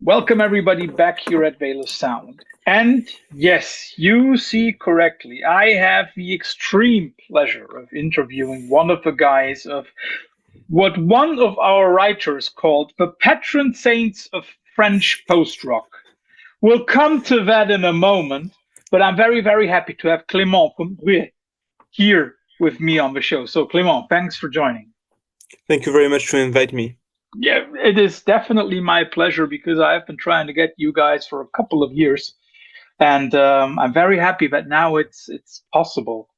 Welcome everybody back here at Veil of Sound. And yes, you see correctly, I have the extreme pleasure of interviewing one of the guys of what one of our writers called the patron saints of French post-rock. We'll come to that in a moment, but I'm very, very happy to have Clément here with me on the show. So Clément, thanks for joining. Thank you very much to invite me. Yeah, it is definitely my pleasure because I've been trying to get you guys for a couple of years, and I'm very happy that now it's possible.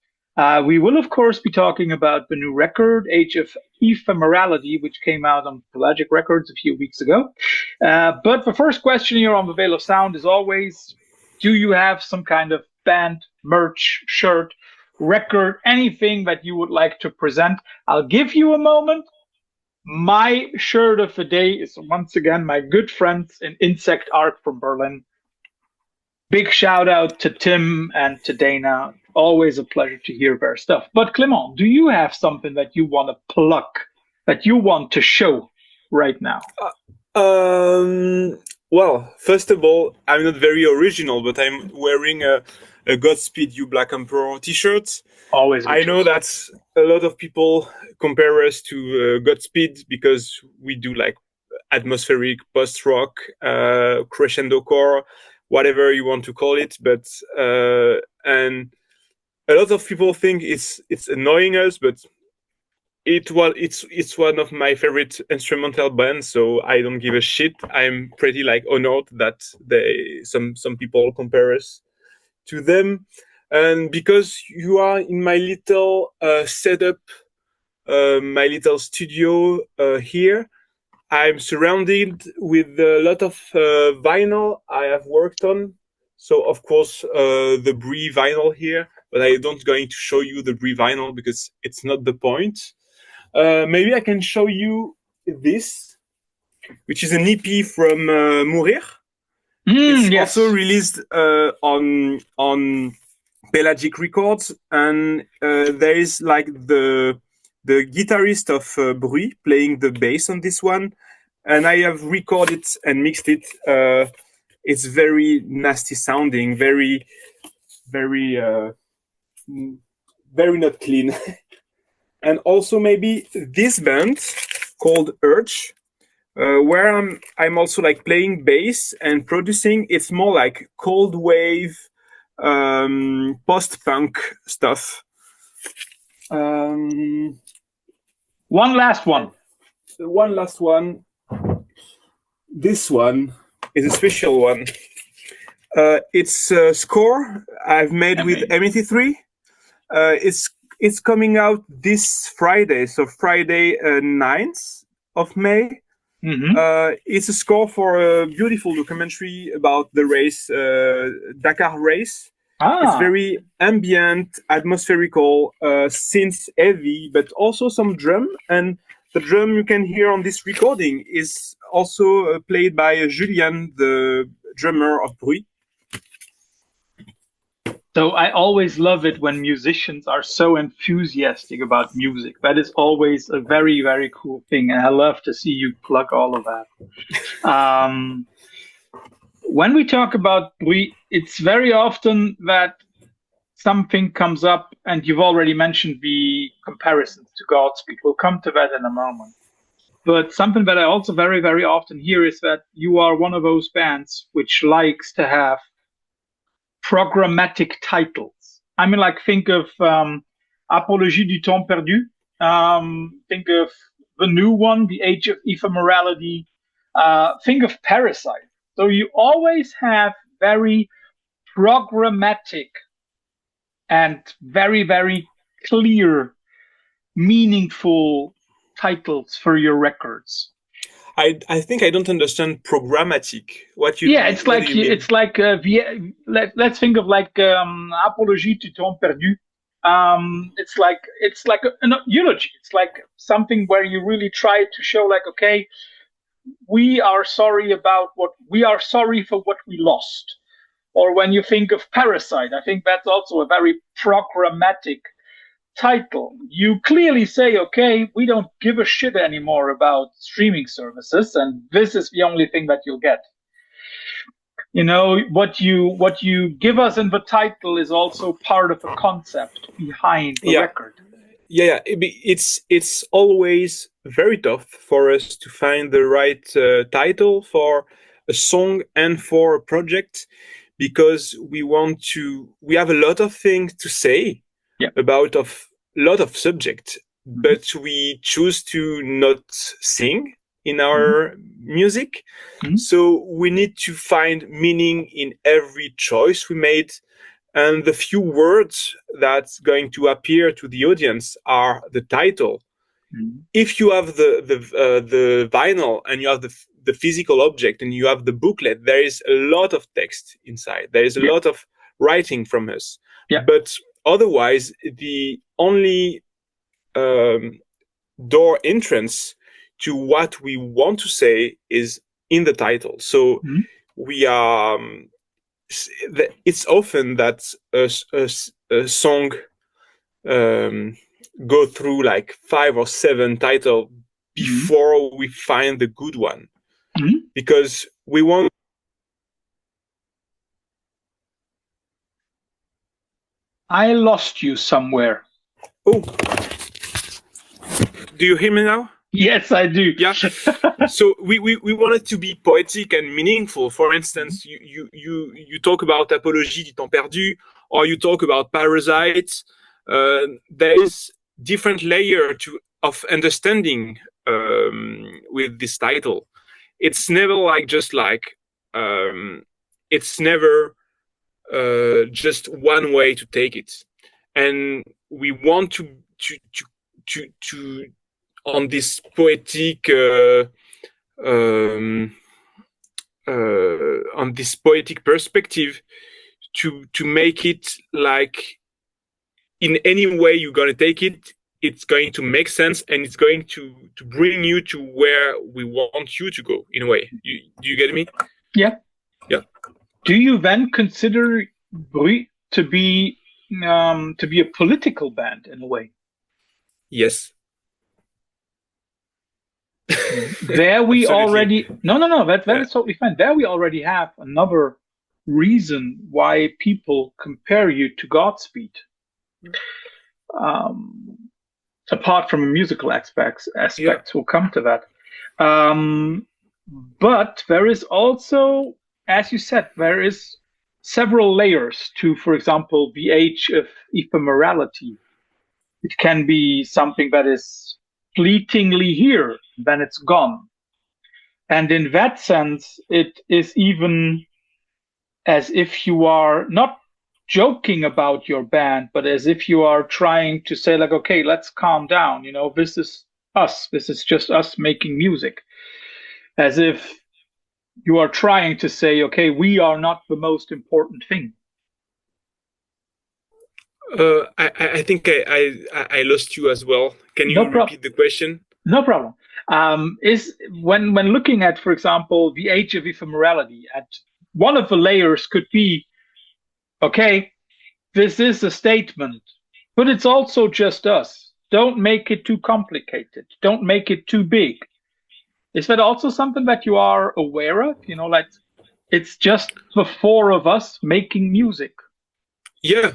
We will, of course, be talking about the new record, Age of Ephemerality, which came out on Pelagic Records a few weeks ago. But the first question here on the Veil of Sound is always, do you have some kind of band, merch, shirt, record, anything that you would like to present? I'll give you a moment. My shirt of the day is once again my good friends in Insect Art from Berlin. Big shout out to Tim and to Dana. Always a pleasure to hear their stuff. But Clément, do you have something that you want to pluck, that you want to show right now? Well, first of all, I'm not very original, but I'm wearing a Godspeed You Black Emperor t-shirt. Always. I know that a lot of people compare us to Godspeed because we do like atmospheric post-rock, crescendo core, whatever you want to call it. But and a lot of people think it's annoying us, but it's one of my favorite instrumental bands, so I don't give a shit. I'm pretty honored that some people compare us to them. And because you are in my little setup, my little studio here, I'm surrounded with a lot of vinyl I have worked on. So of course the Brie vinyl here, but I don't going to show you the Brie vinyl because it's not the point. Maybe I can show you this, which is an EP from Mourir. It's also released on Pelagic Records, and there is the guitarist of Bruit playing the bass on this one, and I have recorded and mixed it. It's very nasty sounding, very not clean. And also maybe this band called Urge, where I'm also playing bass and producing. It's more like cold wave, post-punk stuff. One last one. This one is a special one. It's a score I've made with M83. It's coming out this Friday, so Friday 9th of May. Mm-hmm. It's a score for a beautiful documentary about the race, Dakar race. It's very ambient, atmospherical, synth heavy, but also some drum. And the drum you can hear on this recording is also played by Julian, the drummer of Bruit. So I always love it when musicians are so enthusiastic about music. That is always a very, very cool thing. And I love to see you plug all of that. When we talk about Bruit, it's very often that something comes up, and you've already mentioned the comparisons to Godspeed. We'll come to that in a moment. But something that I also very, very often hear is that you are one of those bands which likes to have programmatic titles. I mean, think of Apologie du Temps Perdu. Think of the new one, The Age of Ephemerality. Think of Parasite. So you always have very programmatic and very, very clear, meaningful titles for your records. I think I don't understand programmatic. Let's think of Apologie du Temps Perdu. It's like an eulogy. It's like something where you really try to show okay, we are sorry for what we lost. Or when you think of Parasite, I think that's also a very programmatic title. You clearly say, okay, we don't give a shit anymore about streaming services, and this is the only thing that you'll get. what you give us in the title is also part of a concept behind the record. Yeah, it's always very tough for us to find the right title for a song and for a project, because we have a lot of things to say about a lot of subjects, but we choose to not sing in our music. So we need to find meaning in every choice we made. And the few words that's going to appear to the audience are the title. If you have the vinyl and you have the physical object and you have the booklet, there is a lot of text inside. There is a lot of writing from us. But otherwise, the only door entrance to what we want to say is in the title. So we are... it's often that a song go through like 5 or 7 titles before we find the good one, because we want... I lost you somewhere. Oh, do you hear me now? Yes, I do. Yeah. So we wanted to be poetic and meaningful. For instance, you talk about Apologie du temps perdu, or you talk about Parasites. There is different layer of understanding with this title. It's never it's never just one way to take it, and we want to on this poetic on this poetic perspective, to make it like in any way you're going to take it, it's going to make sense, and it's going to bring you to where we want you to go, in a way. Do you get me? Yeah. Do you then consider Bruit to be a political band in a way? Yes. There we already... No, that is totally fine. There we already have another reason why people compare you to Godspeed. Apart from a musical aspects, we'll come to that. But there is also, as you said, there is several layers to, for example, the age of ephemerality. It can be something that is fleetingly here, then it's gone. And in that sense, it is even as if you are not joking about your band, but as if you are trying to say, like, okay, let's calm down. This is us. This is just us making music. As if you are trying to say, okay, we are not the most important thing. I think I lost you as well. Can you repeat the question? No problem. Is when looking at, for example, the age of ephemerality, at one of the layers could be, okay, this is a statement, but it's also just us. Don't make it too complicated. Don't make it too big. Is that also something that you are aware of? Like it's just the 4 of us making music. Yeah,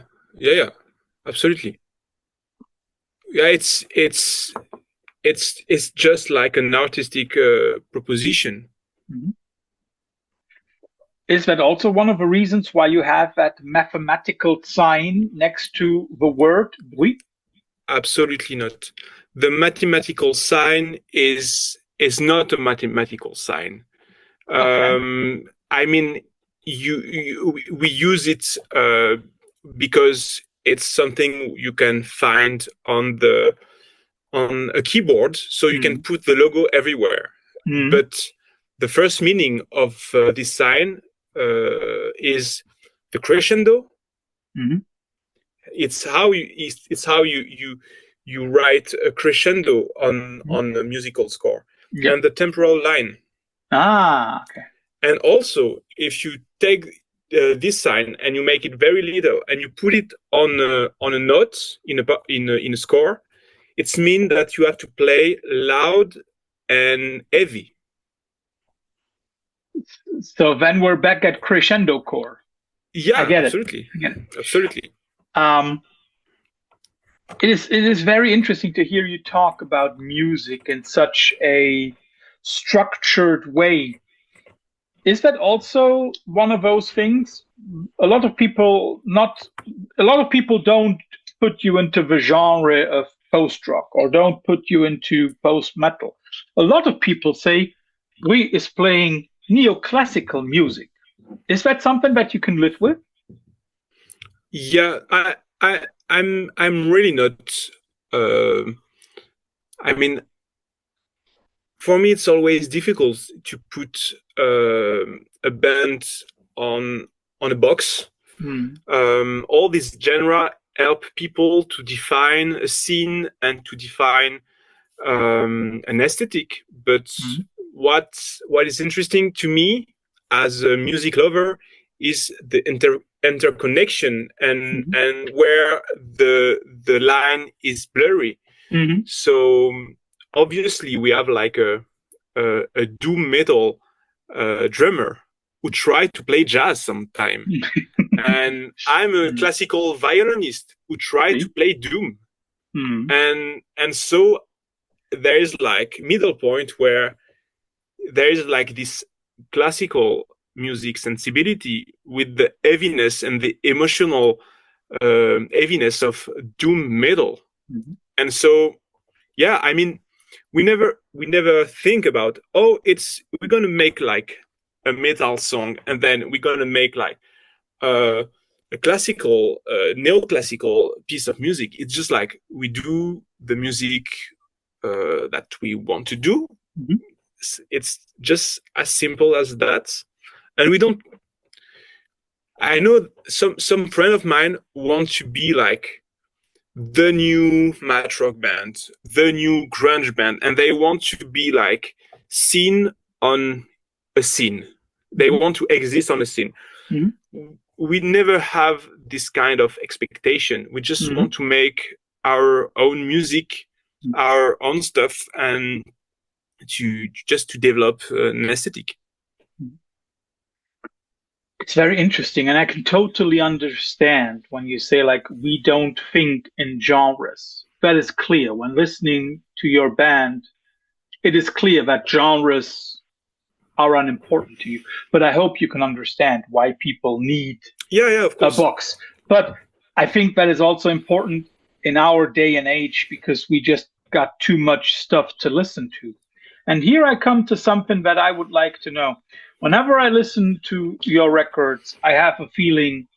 absolutely. Yeah, it's just like an artistic proposition. Is that also one of the reasons why you have that mathematical sign next to the word Bruit? Absolutely not. The mathematical sign is not a mathematical sign. Okay. I mean, we use it because it's something you can find on a keyboard, so you can put the logo everywhere. But the first meaning of this sign is the crescendo. It's how you write a crescendo on a musical score, and the temporal line. Okay. And also, if you take this sign and you make it very little and you put it on a note in a score, it means that you have to play loud and heavy. So then we're back at crescendo core. Yeah, I get absolutely. it. I get it. Absolutely. It is very interesting to hear you talk about music in such a structured way. Is that also one of those things? A lot of people don't put you into the genre of post rock or don't put you into post metal. A lot of people say we is playing neoclassical music. Is that something that you can live with? Yeah, I'm really not. I mean, for me, it's always difficult to put a band on a box. All these genre help people to define a scene and to define an aesthetic. But what is interesting to me as a music lover is the interconnection and where the line is blurry. So obviously we have like a doom metal drummer who tried to play jazz sometime. And I'm a classical violinist who tried to play doom. And so there is like middle point where there is like this classical music sensibility with the heaviness and the emotional heaviness of doom metal. And so, yeah, I mean, we never think about, we're gonna make like a metal song and then we're gonna make like a classical neoclassical piece of music. It's just like we do the music that we want to do. It's just as simple as that. And we don't, I know some friend of mine want to be like the new mat rock band, the new grunge band, and they want to be like seen on a scene. They want to exist on a scene. We never have this kind of expectation. We just want to make our own music, our own stuff, and to develop an aesthetic. It's very interesting, and I can totally understand when you say like we don't think in genres. That is clear. When listening to your band, it is clear that genres are unimportant to you. But I hope you can understand why people need of course. a box. But I think that is also important in our day and age because we just got too much stuff to listen to. And here I come to something that I would like to know. Whenever I listen to your records, I have a feeling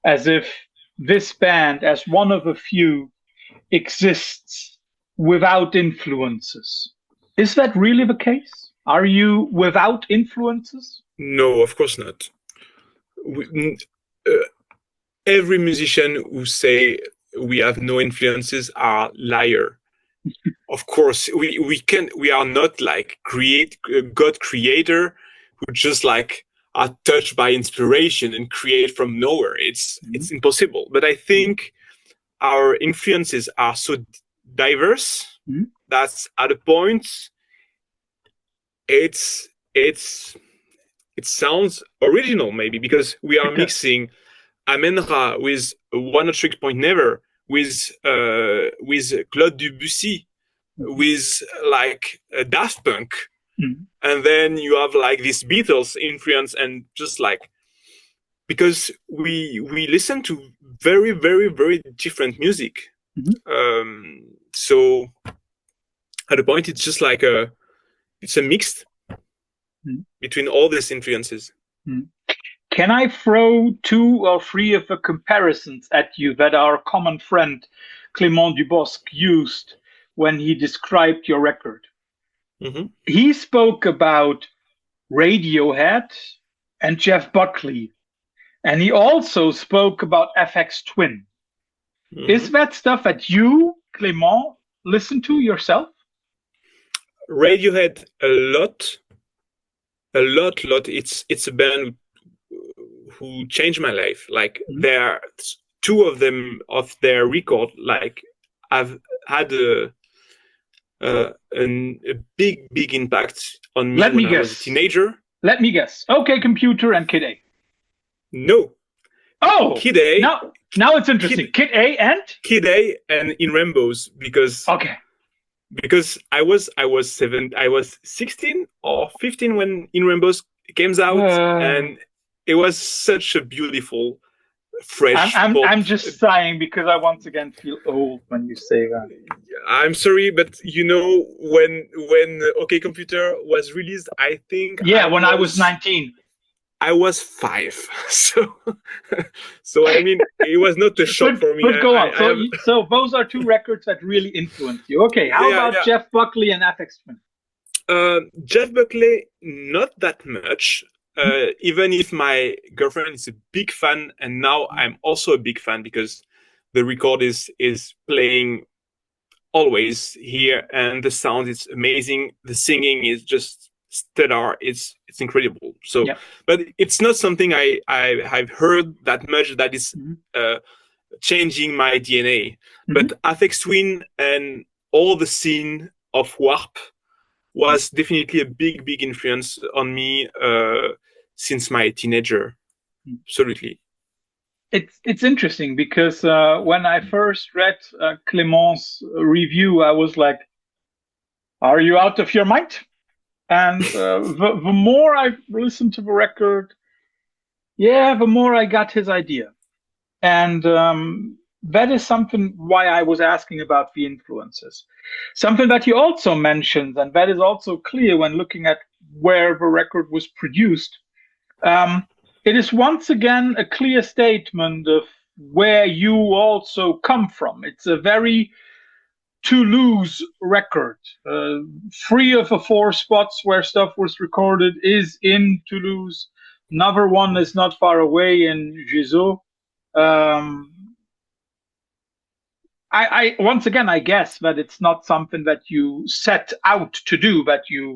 as if this band, as one of a few, exists without influences. Is that really the case? Are you without influences? No, of course not. Every musician who say we have no influences are liar. Of course, we are not like God creator who just like are touched by inspiration and create from nowhere. It's impossible. But I think our influences are so diverse that at a point it sounds original maybe because we are mixing Amenra with One Hot Trick Point Never, with Claude Debussy, with like Daft Punk, and then you have like this Beatles influence, and just like because we listen to very very very different music, so at a point it's just like it's a mix between all these influences. Can I throw 2 or 3 of the comparisons at you that our common friend Clément Dubosq used when he described your record? He spoke about Radiohead and Jeff Buckley, and he also spoke about Aphex Twin. Is that stuff that you, Clément, listen to yourself? Radiohead a lot. It's a band who changed my life. Like there are 2 of them of their record. Like I've had a big impact on me when I was a teenager. Let me guess. OK Computer and Kid A. No. Oh, Kid A. Now it's interesting. Kid A and Kid A and In Rainbows because I was 16 or 15 when In Rainbows came out, and it was such a beautiful, fresh pop. I'm just sighing because I once again feel old when you say that. I'm sorry, but you know when OK Computer was released, I think I was 19. I was 5, so I mean it was not a shock for me. But go on. So those are two records that really influenced you. Okay, how about Jeff Buckley and Aphex Twin? Jeff Buckley, not that much. Even if my girlfriend is a big fan, and now I'm also a big fan because the record is playing always here, and the sound is amazing. The singing is just stellar. It's incredible. So, but it's not something I've heard that much that is changing my DNA. But Aphex Twin and all the scene of Warp was definitely a big influence on me since my teenager. Absolutely. It's interesting because when I first read Clément's review, I was like, "Are you out of your mind?" And the more I listened to the record, the more I got his idea. And that is something why I was asking about the influences. Something that you also mentioned, and that is also clear when looking at where the record was produced. It is once again a clear statement of where you also come from. It's a very Toulouse record. 3 of the 4 spots where stuff was recorded is in Toulouse. Another one is not far away in Gizeau. I once again, I guess that it's not something that you set out to do, that you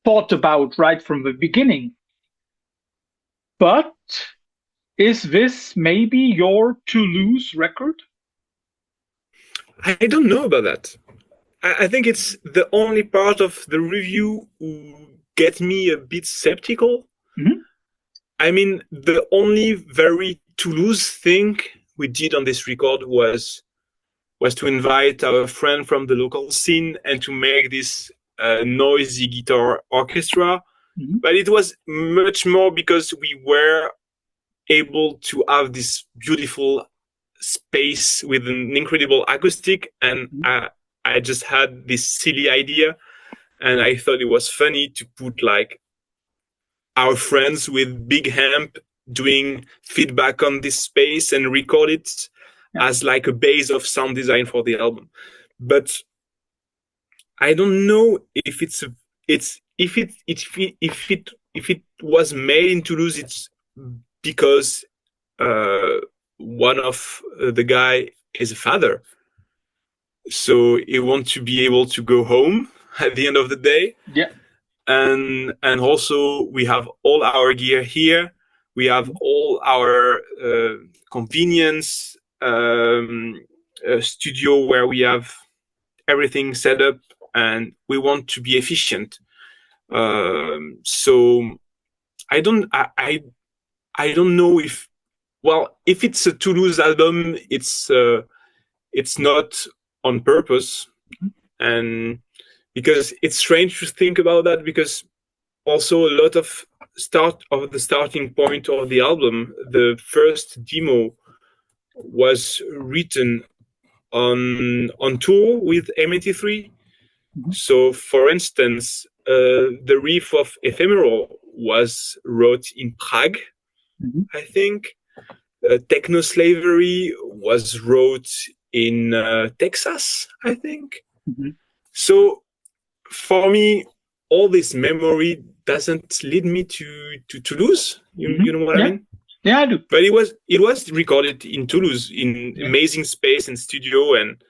thought about right from the beginning. But is this maybe your Toulouse record? I don't know about that. I think it's the only part of the review who gets me a bit skeptical. I mean, the only very Toulouse thing we did on this record was to invite our friend from the local scene and to make this noisy guitar orchestra. But it was much more because we were able to have this beautiful space with an incredible acoustic, and I just had this silly idea, and I thought it was funny to put like our friends with big amp doing feedback on this space and record it as like a base of sound design for the album. But I don't know if if it was made in Toulouse, it's because one of the guy is a father, so he wants to be able to go home at the end of the day. And also we have all our gear here. We have all our convenience studio where we have everything set up, and we want to be efficient. So I don't know if it's a Toulouse album, it's not on purpose, and because it's strange to think about that, because also a lot of the starting point of the album, the first demo was written on tour with M83. So, for instance, the riff of Ephemeral was wrote in Prague, I think. Techno Slavery was wrote in Texas, I think. So, for me, all this memory doesn't lead me to Toulouse. You know what I mean? Yeah, I do. But it was recorded in Toulouse in amazing space and studio, and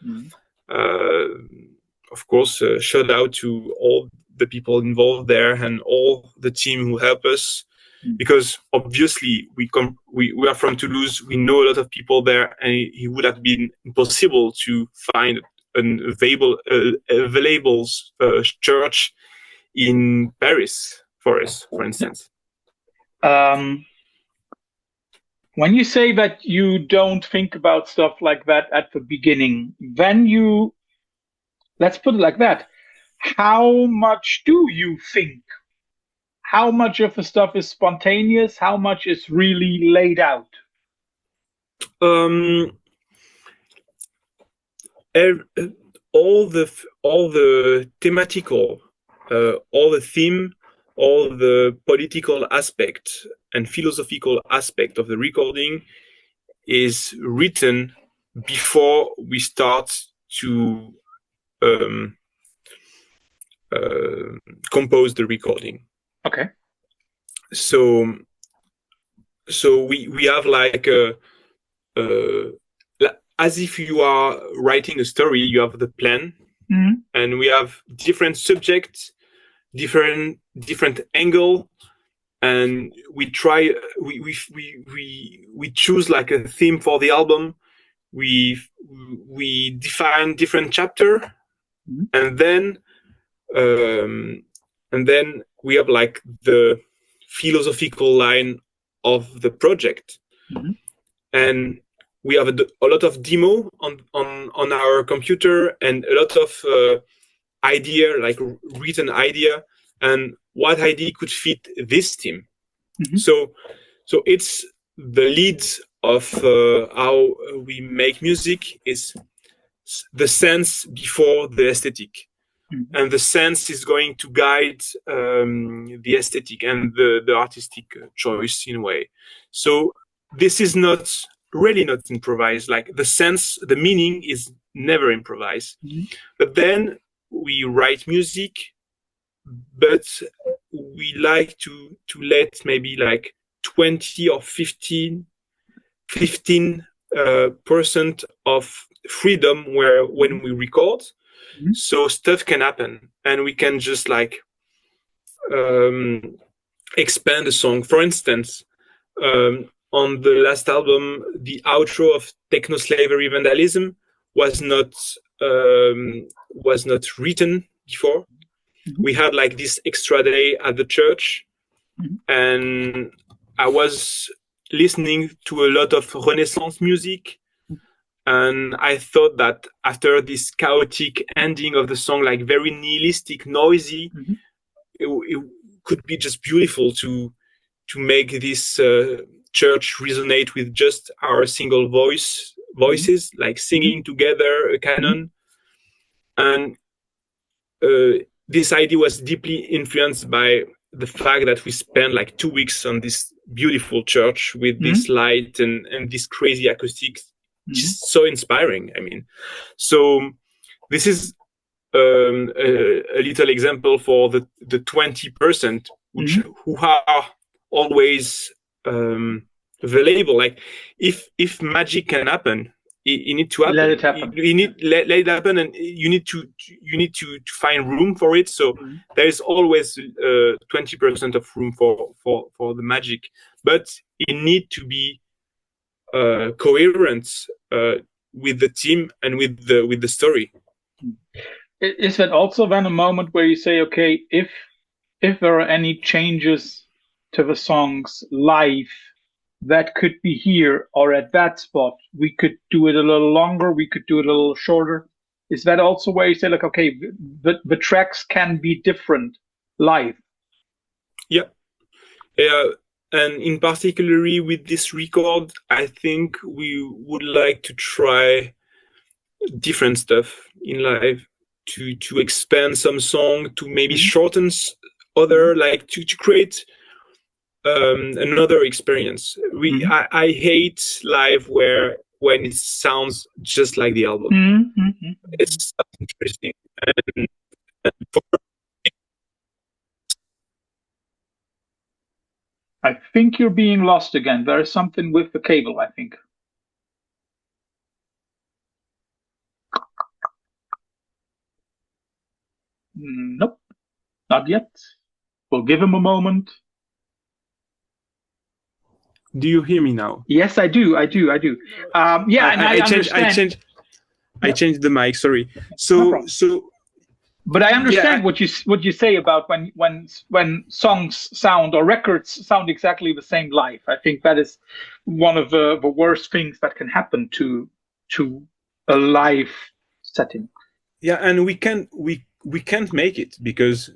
of course, shout out to all the people involved there and all the team who help us, because obviously we are from Toulouse. We know a lot of people there, and it would have been impossible to find an available church in Paris, for us, for instance. When you say that you don't think about stuff like that at the beginning, let's put it like that, how much do you think? How much of the stuff is spontaneous? How much is really laid out? All the thematical, all the theme, all the political aspect and philosophical aspect of the recording is written before we start to compose the recording. Okay. So we have like as if you are writing a story, you have the plan, and we have different subjects, different angle, and we choose like a theme for the album. We define different chapter, and then we have like the philosophical line of the project, and we have a lot of demo on our computer and a lot of idea, like written idea, and what idea could fit this theme. So it's the lead of how we make music is the sense before the aesthetic. And the sense is going to guide the aesthetic and the artistic choice in a way. So this is really not improvised. Like the sense, the meaning is never improvised. But then we write music, but we like to let maybe like 20 or 15% of freedom when we record. So stuff can happen, and we can just like expand the song. For instance, on the last album, the outro of Techno Slavery Vandalism was not written before. We had like this extra day at the church, and I was listening to a lot of Renaissance music. And I thought that after this chaotic ending of the song, like very nihilistic, noisy, it could be just beautiful to make this church resonate with just our single voices, like singing together a canon. And this idea was deeply influenced by the fact that we spent like 2 weeks on this beautiful church with this light and this crazy acoustics. Just so inspiring. I mean, so this is a little example for the 20% who are always available. Like if magic can happen, you need to happen. Let it happen. You need let it happen, and you need to find room for it. So there is always 20% of room for the magic, but it need to be coherent with the team and with the story. Is that also then a moment where you say, okay, if there are any changes to the songs live that could be here or at that spot, we could do it a little longer, we could do it a little shorter? Is that also where you say, like, okay, the tracks can be different live? Yeah. And in particularly with this record, I think we would like to try different stuff in live, to expand some song, to maybe shorten other, like to create another experience. I hate live when it sounds just like the album. It's interesting. And I think you're being lost again. There is something with the cable, I think. Nope, not yet. We'll give him a moment. Do you hear me now? Yes, I do. I understand. I changed the mic. Sorry. So But I understand Yeah, what you say about when songs sound or records sound exactly the same live. I think that is one of the worst things that can happen to a live setting. yeah, and we can't make it because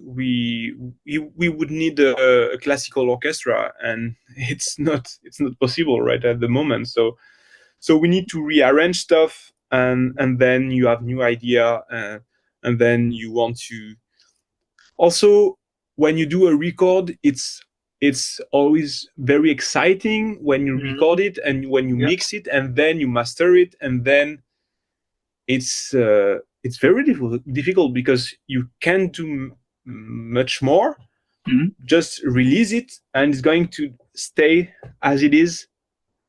we would need a classical orchestra, and it's not possible right at the moment. So we need to rearrange stuff, and then you have new idea, and then you want to also, when you do a record, it's always very exciting when you Mhm. record it and when you Yeah. mix it and then you master it, and then it's very difficult because you can't do much more. Mhm. Just release it and it's going to stay as it is,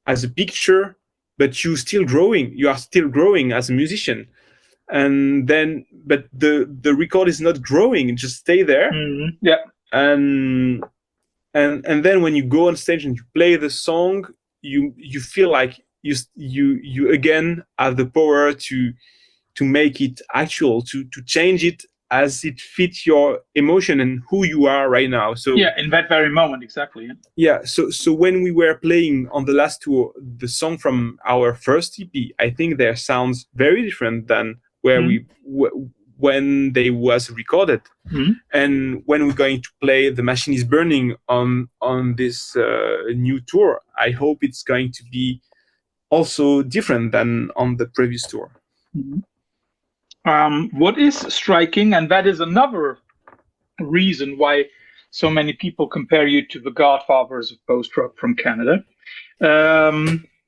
as a picture, but you are still growing as a musician. And then but the record is not growing, it just stay there. Mhm. Yeah. and and then when you go on stage and you play the song, you feel like you again have the power to make it actual, to change it as it fits your emotion and who you are right now. So Yeah. In that very moment, exactly. Yeah. yeah, so when we were playing on the last tour the song from our first EP, I think their sounds very different than where Mhm. when they was recorded. Mhm. And when we're going to play The Machine is Burning on this new tour, I hope it's going to be also different than on the previous tour. Mhm. What is striking, and that is another reason why so many people compare you to the godfathers of post rock from Canada.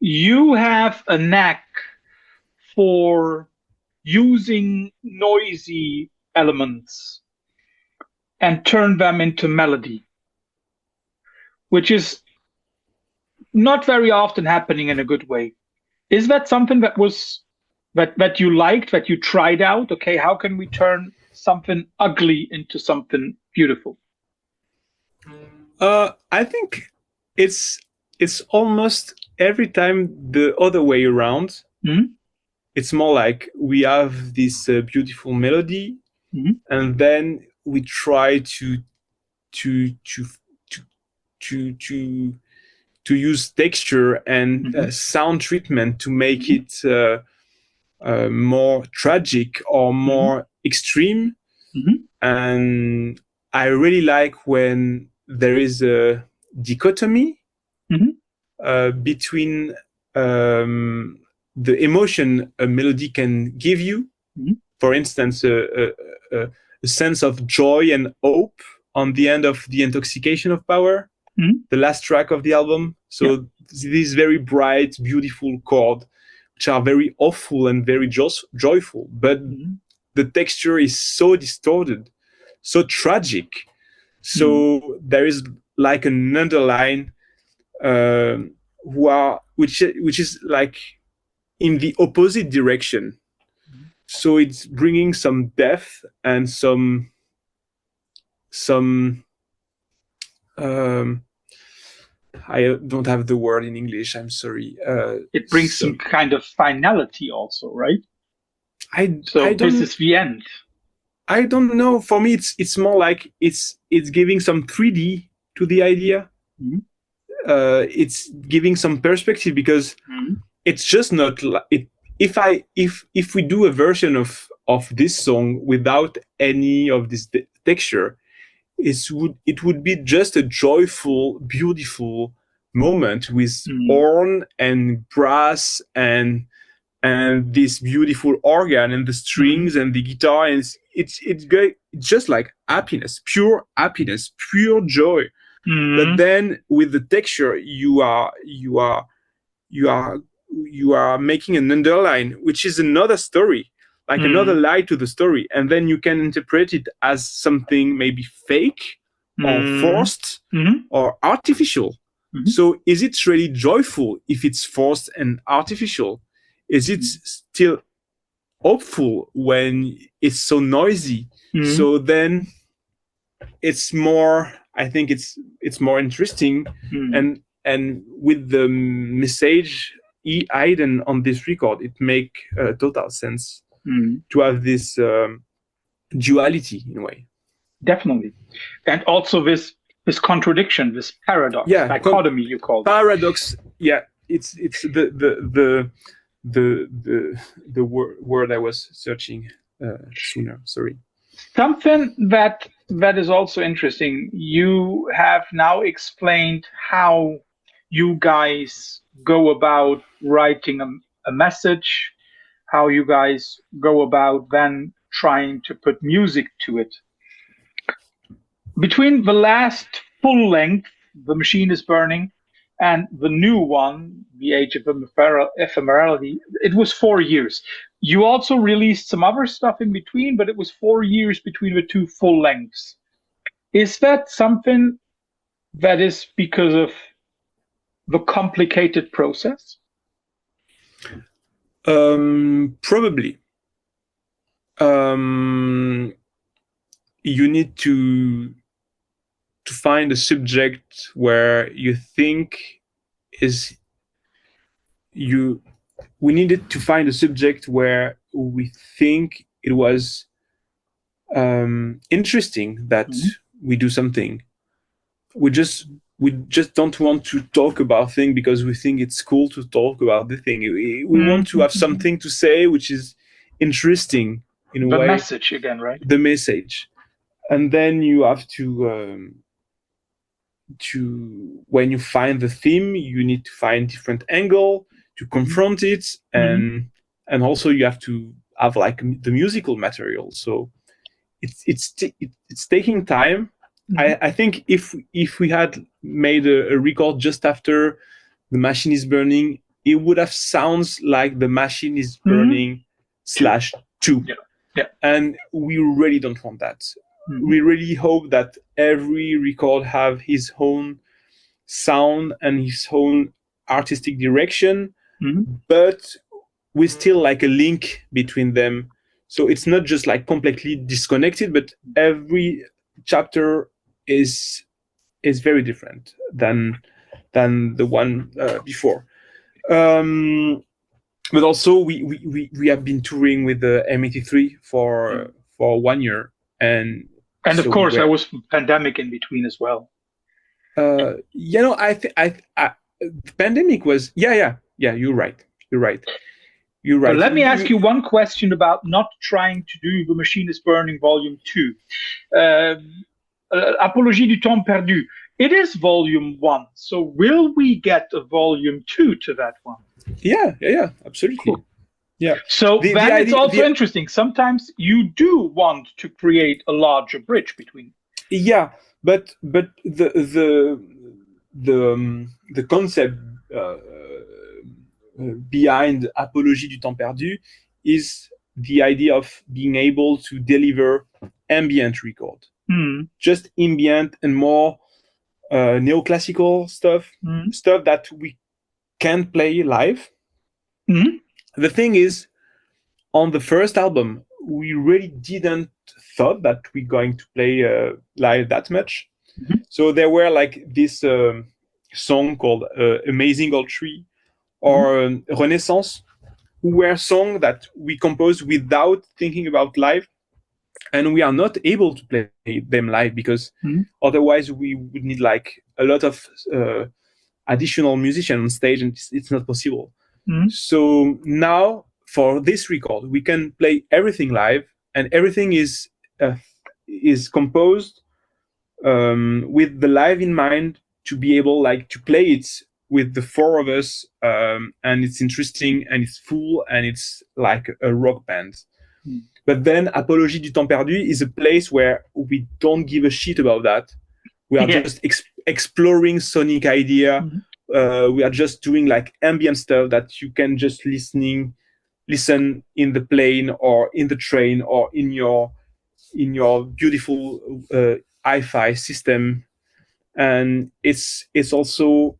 You have a knack for using noisy elements and turn them into melody, which is not very often happening in a good way. Is that something that you liked, that you tried out? Okay, how can we turn something ugly into something beautiful? I think it's almost every time the other way around. Mhm. It's more like we have this beautiful melody, Mhm. and then we try to to to to to to use texture and Mhm. sound treatment to make Mhm. it more tragic or Mhm. more extreme. Mhm. And I really like when there is a dichotomy Mhm. between um, the emotion a melody can give you. Mhm. For instance, a sense of joy and hope on the end of The Intoxication of Power, Mhm. the last track of the album. Yeah. So these very bright, beautiful chords, which are very awful and very joyful, but Mhm. the texture is so distorted, so tragic. Mhm. So there is like an underline which is like in the opposite direction. So it's bringing some depth and some um, I don't have the word in English. I'm sorry. It brings some Some kind of finality also, right? I So this don't is the end. I don't know. For me, it's more like it's giving some 3D to the idea. Mhm. It's giving some perspective because Mhm. it's just not it. If we do a version of this song without any of this texture, it would be just a joyful, beautiful moment with Mhm. horn and brass and this beautiful organ and the Mhm. strings and the guitar, and it's just like happiness, pure joy. But Mhm. then with the texture, you are you are making an underline, which is another story, like another Mhm. lie to the story, and then you can interpret it as something maybe fake or Mhm. forced Mhm. or artificial. Mhm. So is it really joyful if it's forced and artificial? Is it still hopeful when it's so noisy? Mhm. So then it's more, I think it's more interesting. Mhm. And with the message hidden on this record, it make total sense Mhm. to have this duality in a way. Definitely. And also this contradiction, this paradox, dichotomy, you call it. Paradox. Yeah, it's the word I was searching sooner. Sorry. Something that is also interesting. You have now explained how you guys go about writing a message, how you guys go about then trying to put music to it. Between the last full length, The Machine is Burning, and the new one, The Age of Ephemerality, it was 4 years. You also released some other stuff in between, but it was 4 years between the two full lengths. Is that something that is because of the complicated process? Probably. You need to find a subject where you think is you. We needed to find a subject where we think it was interesting that we do something. We just don't want to talk about things because we think it's cool to talk about the thing. We want to have something to say which is interesting in a way. The message again, right? The message. And then you have to when you find the theme, you need to find different angle to confront it, and also you have to have like the musical material. So it's taking time. I think if we had made a record just after The Machine is Burning, it would have sounds like The Machine is Burning /2. Yeah. And we really don't want that. We really hope that every record have his own sound and his own artistic direction, but we still like a link between them. So it's not just like completely disconnected, but every chapter is very different than the one before. But also we have been touring with the M83 for 1 year, and of course there was pandemic in between as well. The pandemic was you're right. But let me ask you one question about not trying to do The Machine is Burning Volume 2. Apologie du temps perdu. It is Volume 1, so will we get a Volume 2 to that one? Yeah, absolutely. Cool. Yeah. So it's also interesting. Sometimes you do want to create a larger bridge between. Yeah, but the concept behind Apologie du temps perdu is the idea of being able to deliver ambient record, just ambient and more neoclassical stuff that we can play live. The thing is, on the first album, we really didn't thought that we're going to play live that much. So there were like this song called Amazing Old Tree or Renaissance, who were songs that we composed without thinking about live, and we are not able to play them live because otherwise we would need like a lot of additional musicians on stage, and it's not possible. So now for this record, we can play everything live, and everything is composed with the live in mind, to be able like to play it with the four of us, and it's interesting and it's full and it's like a rock band. But then Apologie du temps perdu is a place where we don't give a shit about that. We are just exploring sonic idea. We are just doing like ambient stuff that you can just listen in the plane or in the train or in your beautiful hi-fi system. And it's also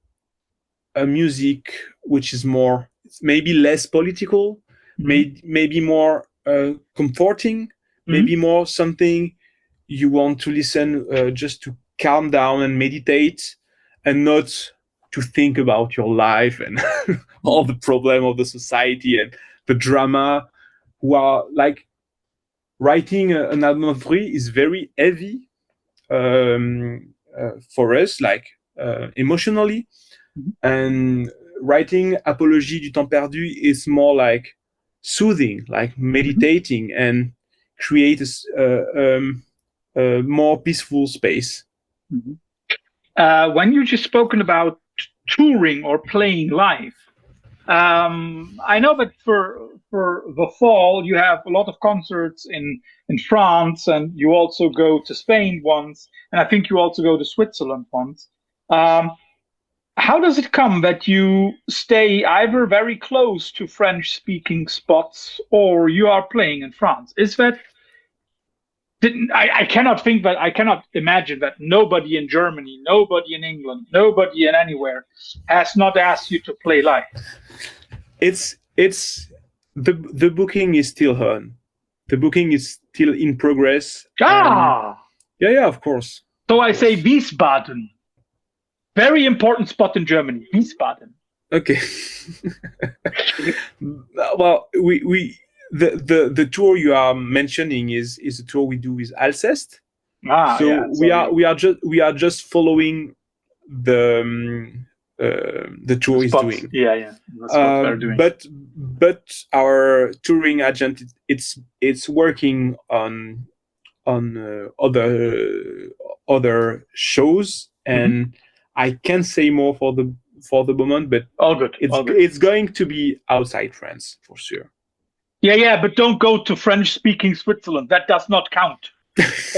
a music which is more, maybe less political, maybe more comforting, maybe more something you want to listen just to calm down and meditate, and not to think about your life and all the problem of the society and the drama, who are like writing an album of three is very heavy for us, like emotionally. Mhm. And writing Apologie du temps perdu is more like soothing, like Mhm. meditating, and create a more peaceful space. Mhm. When you just spoken about touring or playing live, I know that for the fall you have a lot of concerts in France, and you also go to Spain once, and I think you also go to Switzerland once. Um, how does it come that you stay either very close to French-speaking spots or you are playing in France? Is that I cannot think that I cannot imagine that nobody in Germany, nobody in England, nobody in anywhere has not asked you to play live. It's the booking is still on. The booking is still in progress, and Ah, yeah, of course, so of I say course. Wiesbaden, very important spot in Germany. Wiesbaden. Okay. Well, we the tour you are mentioning is a tour we do with Alcest. Ah, So yeah. So you we are just following the the tour is spots. doing. Yeah, yeah. The spots they're doing. But our touring agent it's working on other shows, Mhm. and I can't say more for the moment, but All good. All good. it's going to be outside France for sure. Yeah, yeah. But don't go to French-speaking Switzerland. That does not count.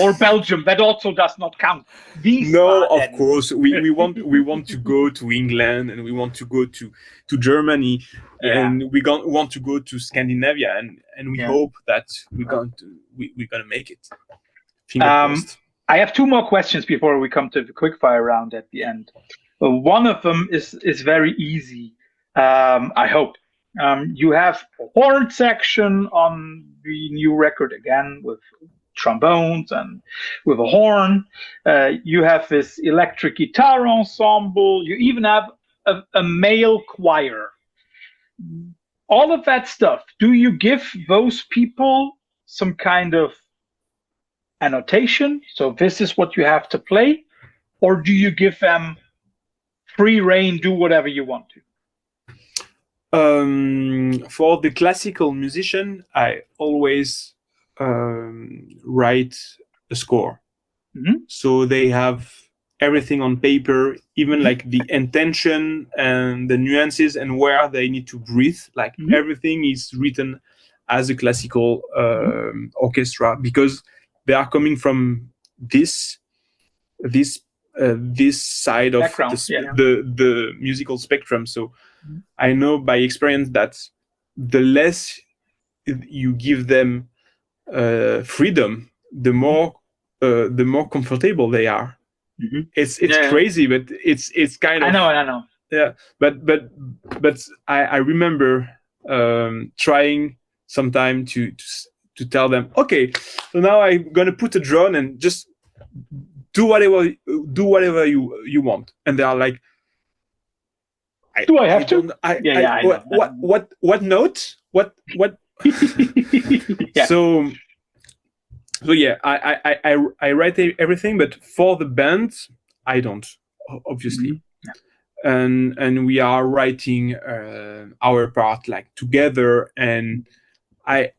Or Belgium. That also does not count. No, of Wiesbaden. course we want to go to England, and we want to go to Germany, Yeah. and want to go to Scandinavia, and we Yeah. hope that we're gonna make it. Finger Um, crossed. I have two more questions before we come to the quickfire round at the end. One of them is very easy. I hope. You have a horn section on the new record again with trombones and with a horn. You have this electric guitar ensemble. You even have a male choir. All of that stuff. Do you give those people some kind of annotation? So this is what you have to play, or do you give them free reign, do whatever you want to? For the classical musician, I always write a score, Mm-hmm. so they have everything on paper, even Mm-hmm. like the intention and the nuances and where they need to breathe. Like Mm-hmm. everything is written as a classical Mm-hmm. orchestra, because they are coming from this this this side of Background, yeah, yeah. the musical spectrum. So I know by experience that the less you give them freedom, the more comfortable they are. Mm-hmm. It's Yeah, yeah. crazy, but it's kind I of know, I know. yeah. But I remember trying sometime to tell them, okay, so now I'm gonna put a drone and just do whatever you want, and they are like, Do I I have to? don't Yeah, I yeah, I know. what note what Yeah. so yeah, I write everything, but for the band I don't, Mm-hmm. obviously. And we are writing our part like together, and I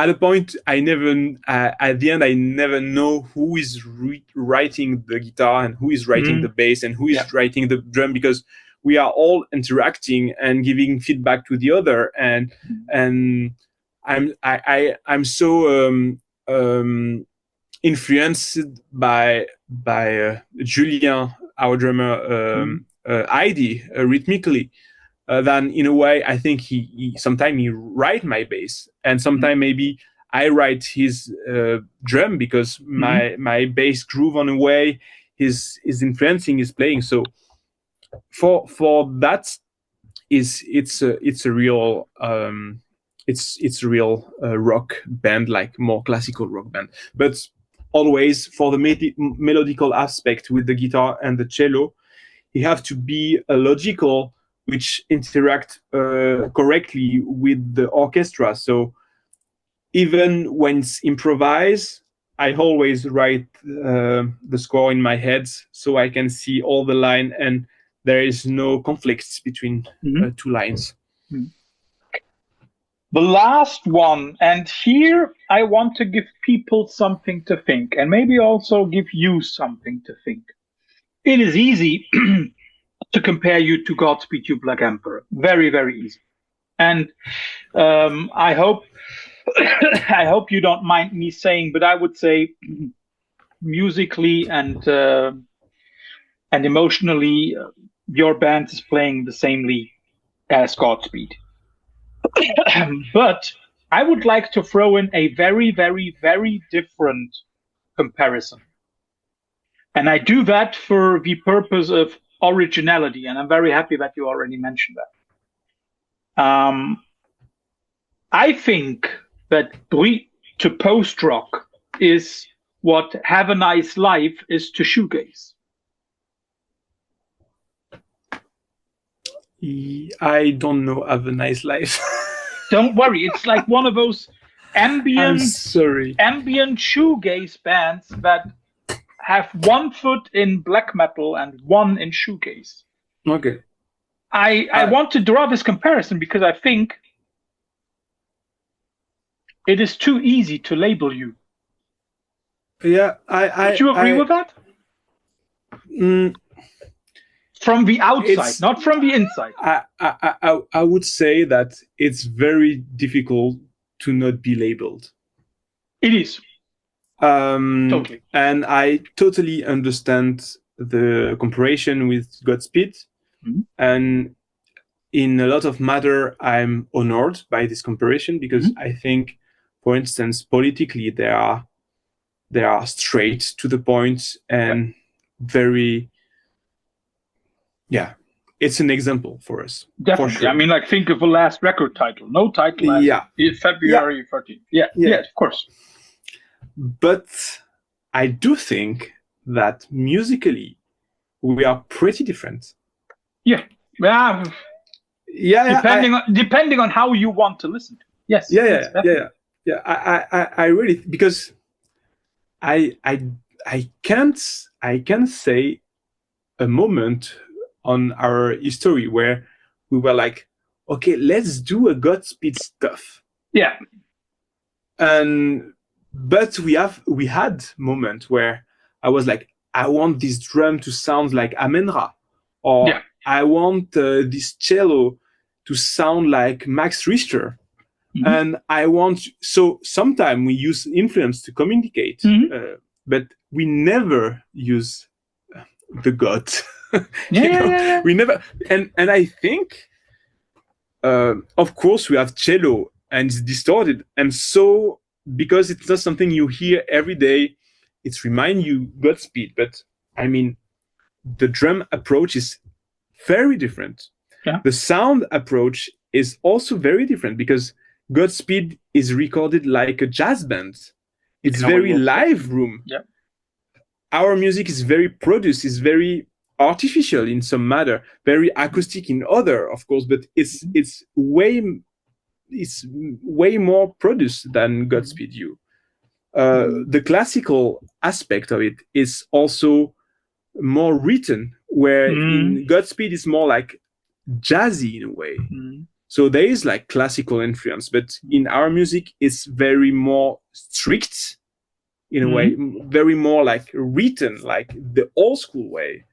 at a point I never at the end I never know who is writing the guitar and who is writing Mm-hmm. the bass and who Yeah. is writing the drum, because we are all interacting and giving feedback to the other, and I'm so influenced by Julien, our drummer, Mm-hmm. ID rhythmically, then in a way I think he sometimes he write my bass, and sometimes maybe I write his drum, because Mm-hmm. my bass groove on a way is influencing his playing. So for that is it's a real it's a real rock band, like more classical rock band, but always for the melodical aspect with the guitar and the cello, you have to be logical, which interact correctly with the orchestra. So even when it's improvised, I always write the score in my head so I can see all the line and there is no conflicts between two lines. Mm-hmm. The last one, and here I want to give people something to think, and maybe also give you something to think. It is easy to compare you to Godspeed You Black Emperor. Very, very easy. And I hope I hope you don't mind me saying, but I would say musically and emotionally, your band is playing the same league as Godspeed. But I would like to throw in a very, very, very different comparison. And I do that for the purpose of originality. And I'm very happy that you already mentioned that. I think that Bruit to post-rock is what Have a Nice Life is to shoegaze. I don't know Have a Nice Life. Don't worry, it's like one of those ambient shoegaze bands that have one foot in black metal and one in shoegaze. Okay. I want to draw this comparison because I think it is too easy to label you. Yeah, Would you agree with that? From the outside, not from the inside. I would say that it's very difficult to not be labeled. It is. Totally. And I totally understand the comparison with Godspeed. Mm-hmm. And in a lot of matter, I'm honored by this comparison because I think, for instance, politically, they are straight to the point and very... Yeah, it's an example for us. Definitely. For sure. I mean, like, think of the last record title. No title last February 13th. Yeah, of course. But I do think that musically, we are pretty different. Yeah. Depending on how you want to listen to it. Yes. Yeah. I really, because I can't say a moment on our history where we were like, okay, let's do a Godspeed stuff. Yeah. But we had moments where I was like, I want this drum to sound like Amenra, or I want this cello to sound like Max Richter. And so sometimes we use influence to communicate, but we never use the God. We never, and I think, of course, we have cello and it's distorted, and so because it's not something you hear every day, it reminds you Godspeed. But I mean, the drum approach is very different. Yeah. The sound approach is also very different because Godspeed is recorded like a jazz band. It's very live room. Yeah. Our music is very produced, is very artificial in some matter, very acoustic in other, of course, but it's way more produced than Godspeed You. The classical aspect of it is also more written, where in Godspeed it's more like jazzy in a way. So there is like classical influence, but in our music it's very more strict in a way, very more like written, like the old school way.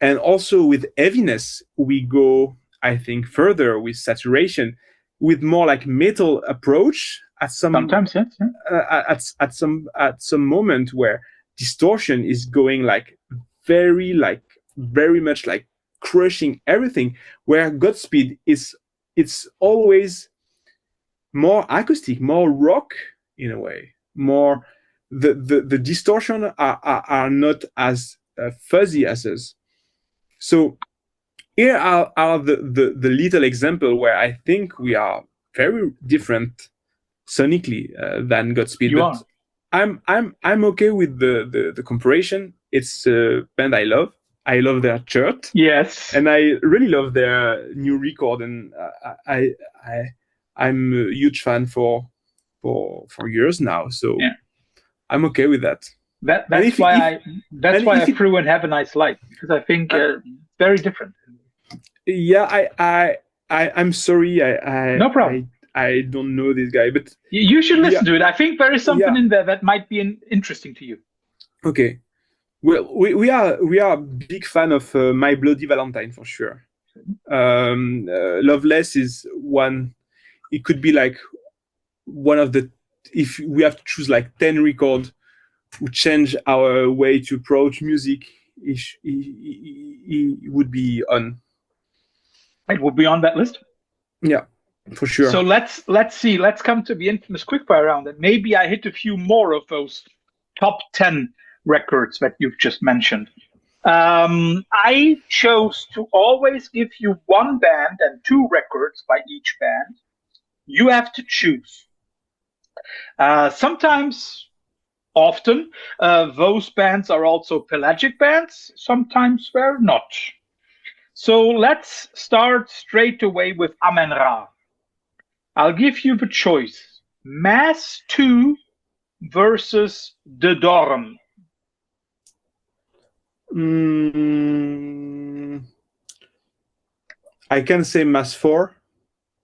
And also with heaviness, we go, I think, further with saturation, with more like metal approach at some sometimes, at some moment where distortion is going like very much like crushing everything. Where Godspeed it's always more acoustic, more rock in a way, more the distortion are not as fuzzy as us. So here are the little example where I think we are very different sonically than Godspeed. You are. I'm okay with the comparison. It's a band I love. I love their shirt. Yes. And I really love their new record, and I'm a huge fan for for years now. So Yeah. I'm okay with that. That's why I threw in Have a Nice Life, because I think it's very different. Yeah, I'm sorry. No problem. I don't know this guy, but You should listen to it. I think there is something in there that might be interesting to you. Okay. Well, we are a big fan of My Bloody Valentine for sure. Loveless is one. It could be like one of the. If we have to choose like 10 records who change our way to approach music, he would be on. It would be on that list. Yeah, for sure. So let's see. Let's come to the infamous quickfire round, and maybe I hit a few more of those top 10 records that you've just mentioned. I chose to always give you one band and 2 records by each band. You have to choose. Sometimes, often, those bands are also pelagic bands. Sometimes they're not. So let's start straight away with Amenra. I'll give you the choice. Mass 2 versus De Dorm. I can say Mass 4.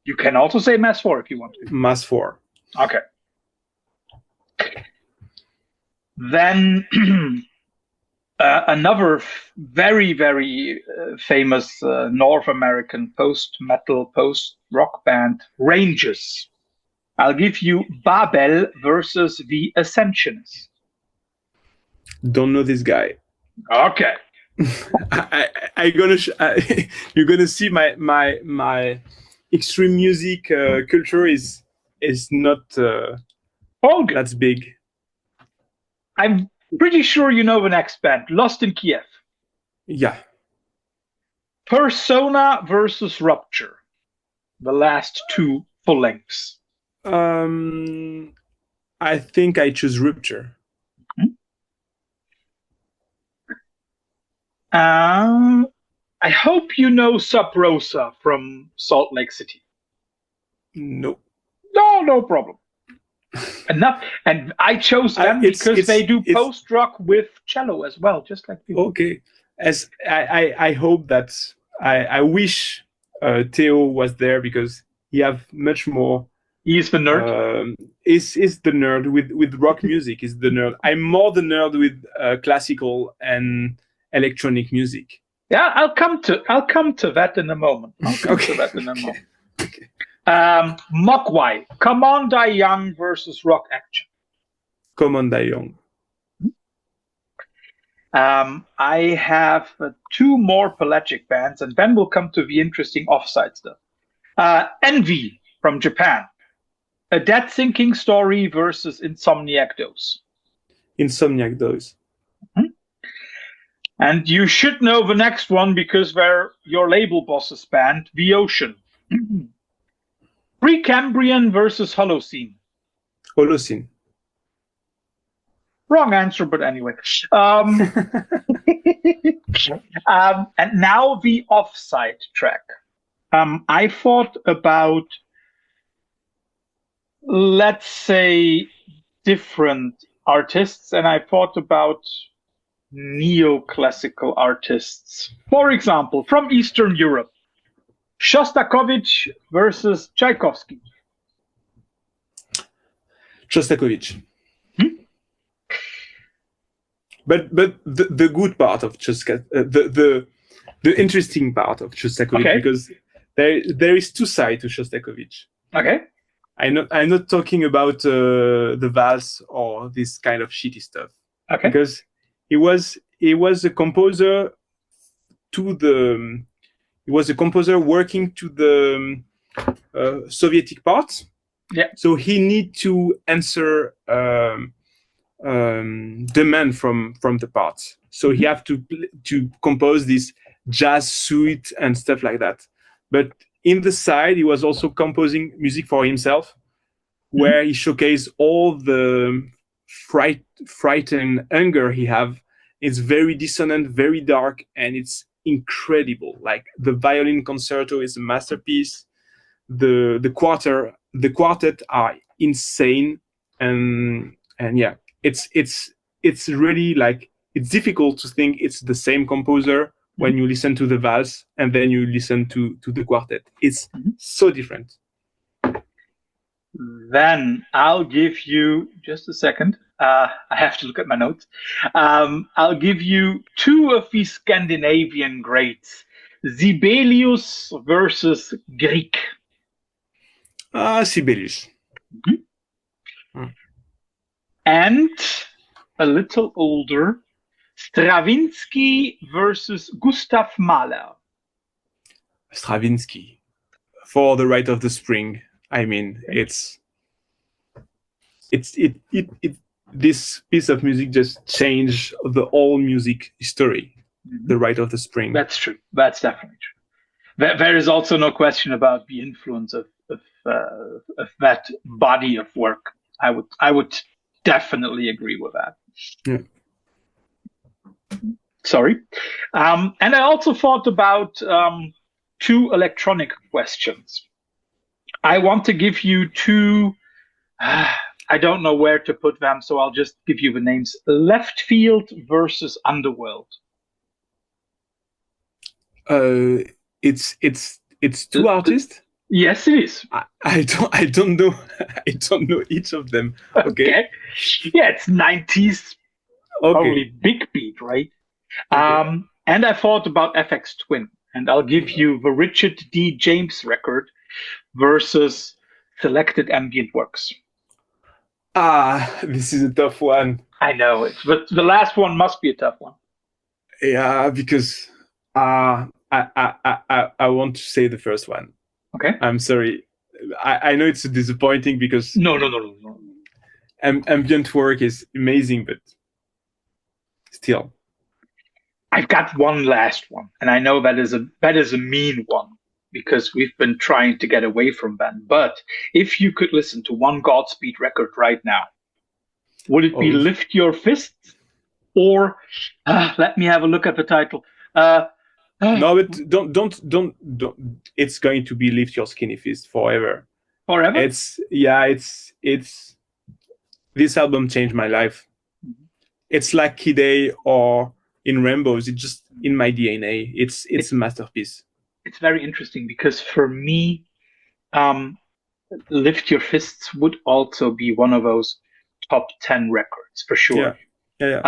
You can also say Mass 4 if you want to. Mass 4. Okay. Then another very, very famous North American post-metal, post-rock band, Ranges. I'll give you Babel versus the Ascensionists. Don't know this guy. Okay. You're gonna see my extreme music culture is not that's big. I'm pretty sure you know the next band, Lost in Kiev. Yeah. Persona versus Rupture, the last 2 full lengths. I think I choose Rupture. I hope you know Sub Rosa from Salt Lake City. No. No problem. Enough. And I chose them because they do post-rock with cello as well, just like you. Okay. As I hope that I wish Theo was there, because he have much more. He's the nerd. Is the nerd with rock music? Is the nerd? I'm more the nerd with classical and electronic music. Yeah, I'll come to that in a moment. Okay. Mogwai, Come On Die Young versus Rock Action. Come On Die Young. I have 2 more pelagic bands, and then we'll come to the interesting offside stuff. Envy from Japan. A Dead Thinking Story versus Insomniac Dose. Insomniac Dose. Mm-hmm. And you should know the next one because they're your label boss's band, The Ocean. Precambrian versus Holocene. Holocene. Wrong answer, but anyway. And now the offside track. I thought about, let's say, different artists, and I thought about neoclassical artists. For example, from Eastern Europe, Shostakovich versus Tchaikovsky. Shostakovich. But the good part of the interesting part of Shostakovich, because there is 2 sides to Shostakovich. Okay. I'm not talking about the valse or this kind of shitty stuff. Okay. Because he was a composer he was a composer working to the Sovietic part. Yeah. So he need to answer demand from the parts. So he have to compose this jazz suite and stuff like that. But in the side, he was also composing music for himself, where he showcased all the fright and anger he have. It's very dissonant, very dark, and it's incredible. Like the violin concerto is a masterpiece. The quartet are insane, and yeah, it's really like, it's difficult to think it's the same composer when you listen to the valse and then you listen to the quartet. It's so different. Then I'll give you just a second. I have to look at my notes. I'll give you two of the Scandinavian greats, Sibelius versus Grieg. Sibelius. And a little older, Stravinsky versus Gustav Mahler. Stravinsky, for the Rite of the Spring. I mean, it's this piece of music just changed the whole music history. The Rite of the Spring. That's true. That's definitely true. There is also no question about the influence of that body of work. I would definitely agree with that. Yeah. Sorry. And I also thought about two electronic questions. I want to give you two. I don't know where to put them, so I'll just give you the names. Left Field versus Underworld. It's two artists. Yes, it is. I don't know. I don't know each of them. Okay. Yeah, it's 90s. Okay. Probably big beat, right? Okay. And I thought about Aphex Twin, and I'll give you the Richard D. James record versus Selected Ambient Works. This is a tough one. I know it, but the last one must be a tough one. Yeah, because I want to say the first one. Okay. I'm sorry. I know it's disappointing because no. Ambient work is amazing, but still. I've got one last one, and I know that is a mean one because we've been trying to get away from that. But if you could listen to one Godspeed record right now, would it be Lift Your Fists or let me have a look at the title? No, but don't. It's going to be Lift Your Skinny Fist forever. Forever? It's this album changed my life. It's like Kid A or in Rainbows. It's just in my DNA. It's a masterpiece. It's very interesting because for me, Lift Your Fists would also be one of those top 10 records for sure. Yeah.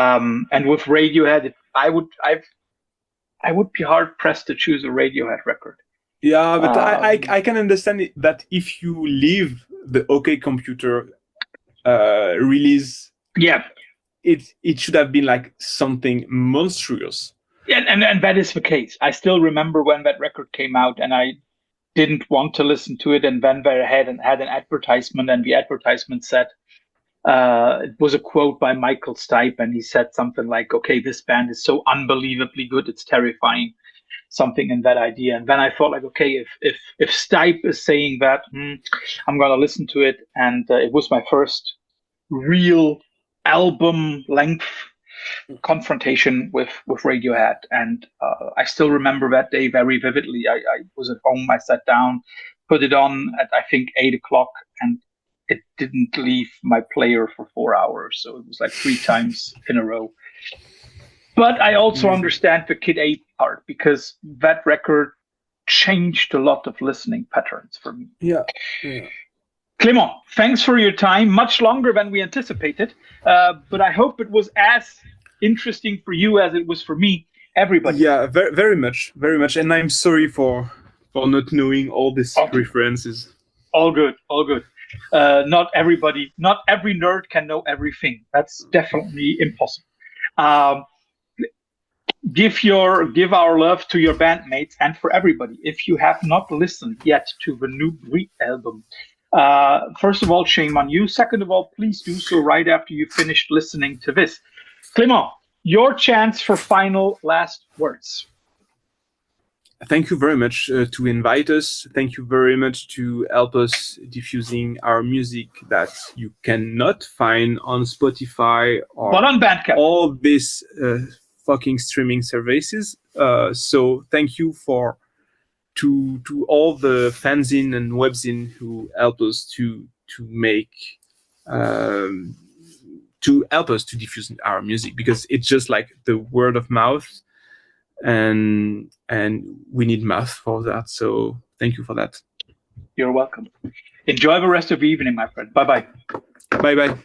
And with Radiohead, I would be hard pressed to choose a Radiohead record. Yeah, but I can understand that if you leave the OK Computer release, it should have been like something monstrous. Yeah, and that is the case. I still remember when that record came out, and I didn't want to listen to it, and then they had an advertisement, and the advertisement said it was a quote by Michael Stipe, and he said something like, "Okay, this band is so unbelievably good, it's terrifying." Something in that idea, and then I thought, like, okay, if Stipe is saying that, I'm gonna listen to it, and it was my first real album length confrontation with Radiohead, and I still remember that day very vividly. I was at home, I sat down, put it on at I think 8:00, and it didn't leave my player for 4 hours, so it was like 3 times in a row. But I also understand the Kid A part because that record changed a lot of listening patterns for me. Yeah. Clément, thanks for your time. Much longer than we anticipated, but I hope it was as interesting for you as it was for me. Everybody. Yeah, very, very much, and I'm sorry for not knowing all these references. All good. Not every nerd can know everything. That's definitely impossible. Give our love to your bandmates and for everybody. If you have not listened yet to the new Breed album, first of all, shame on you. Second of all, please do so right after you finished listening to this. Clément, your chance for final last words. Thank you very much to invite us. Thank you very much to help us diffusing our music that you cannot find on Spotify or but on Bandcamp. All these fucking streaming services. So thank you to all the fanzine and webzine who help us to to make to help us to diffuse our music, because it's just like the word of mouth, and we need mouth for that. So thank you for that. You're welcome. Enjoy the rest of the evening, my friend. Bye bye. Bye bye.